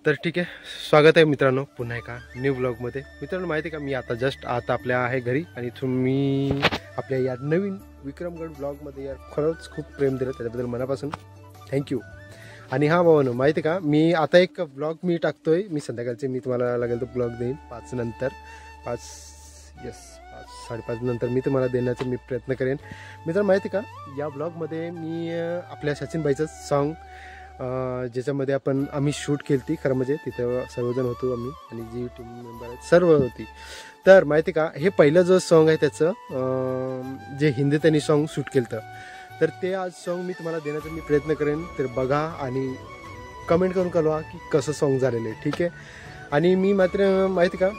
तर ठीक आहे, स्वागत आहे मित्रांनो पुन्हा एका न्यू ब्लॉगमध्ये। मित्रांनो माहिती आहे का, मी आता आपल्या आहे घरी आणि तुम्ही आपल्या या नवीन विक्रमगड ब्लॉगमध्ये यार खरंच खूप प्रेम दिलं, त्याच्याबद्दल मनापासून थँक्यू। आणि हां भावानो, माहिती आहे का, मी आता एक ब्लॉग मी टाकतोय, मी संध्याकाळचे मी तुम्हाला लागेल तो ब्लॉग देईन 5 नंतर 5:30 नंतर मी तुम्हाला देण्याचा मी प्रयत्न करेन। मित्रांनो माहिती आहे का, या ब्लॉगमध्ये मी आपल्या सचिनबाईचं सॉन्ग ज्याच्यामध्ये आम्ही शूट केली, खरं म्हणजे तिथं सर्वजण होतो आम्ही आणि जी टीम मेंबर आहेत सर्व होती। तर माहिती का, हे पहिलं जो सॉन्ग आहे त्याचं जे हिंदी त्यांनी सॉन्ग शूट केलं, तर ते आज सॉन्ग मी तुम्हाला देण्याचा मी प्रयत्न करेन। तर बघा आणि कमेंट करून कळवा की कसं सॉन्ग झालेलं आहे, ठीक आहे। आणि मी मात्र माहिती का,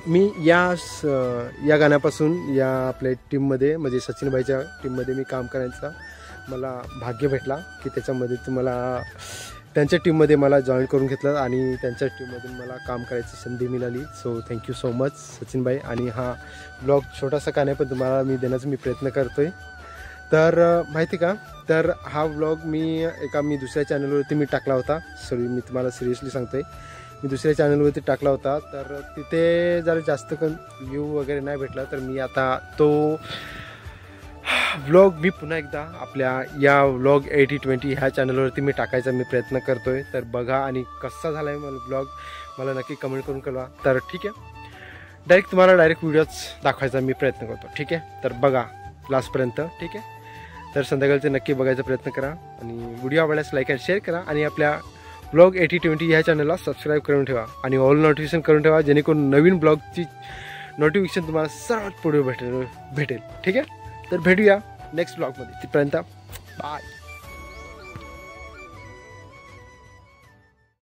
मी या गाण्यापासून या आपल्या टीममध्ये म्हणजे सचिनबाईच्या टीममध्ये मी काम करायचा मला भाग्य भेटला की त्याच्यामध्ये तुम्हाला त्यांच्या टीममध्ये मला जॉईन करून घेतलं आणि त्यांच्या टीममधून मला काम करायची संधी मिळाली। सो थँक्यू सो मच सचिनबाई। आणि हा ब्लॉग छोटासा का नाही पण तुम्हाला मी देण्याचा मी प्रयत्न करतोय। तर माहिती का, तर हा ब्लॉग मी दुसऱ्या चॅनलवरती मी टाकला होता। मी तुम्हाला सिरियसली सांगतोय, मी दुसऱ्या चॅनलवरती टाकला होता, तर तिथे जरा जास्त व्ह्यू वगैरे नाही भेटला, तर मी आता तो व्लॉग मी पुन्हा एकदा आपल्या या व्लॉग 8020 ह्या चॅनलवरती मी टाकायचा मी प्रयत्न करतोय। तर बघा आणि कसा झाला आहे मला ब्लॉग मला नक्की कमेंट करून कळवा। तर ठीक आहे, तुम्हाला डायरेक्ट व्हिडिओज दाखवायचा मी प्रयत्न करतो, ठीक आहे। तर बघा लास्टपर्यंत, ठीक आहे। तर संध्याकाळचे नक्की बघायचा प्रयत्न करा आणि व्हिडिओ आवडल्यास लाईक आणि शेअर करा आणि आपल्या व्लॉग 8020 ह्या चॅनलला सबस्क्राईब करून ठेवा आणि ऑल नोटिफिकेशन करून ठेवा, जेणेकरून नवीन ब्लॉगची नोटिफिकेशन तुम्हाला सर्वात पुढे भेटेल, ठीक आहे। तर भेटूया नेक्स्ट ब्लॉगमध्ये, तिथपर्यंत बाय।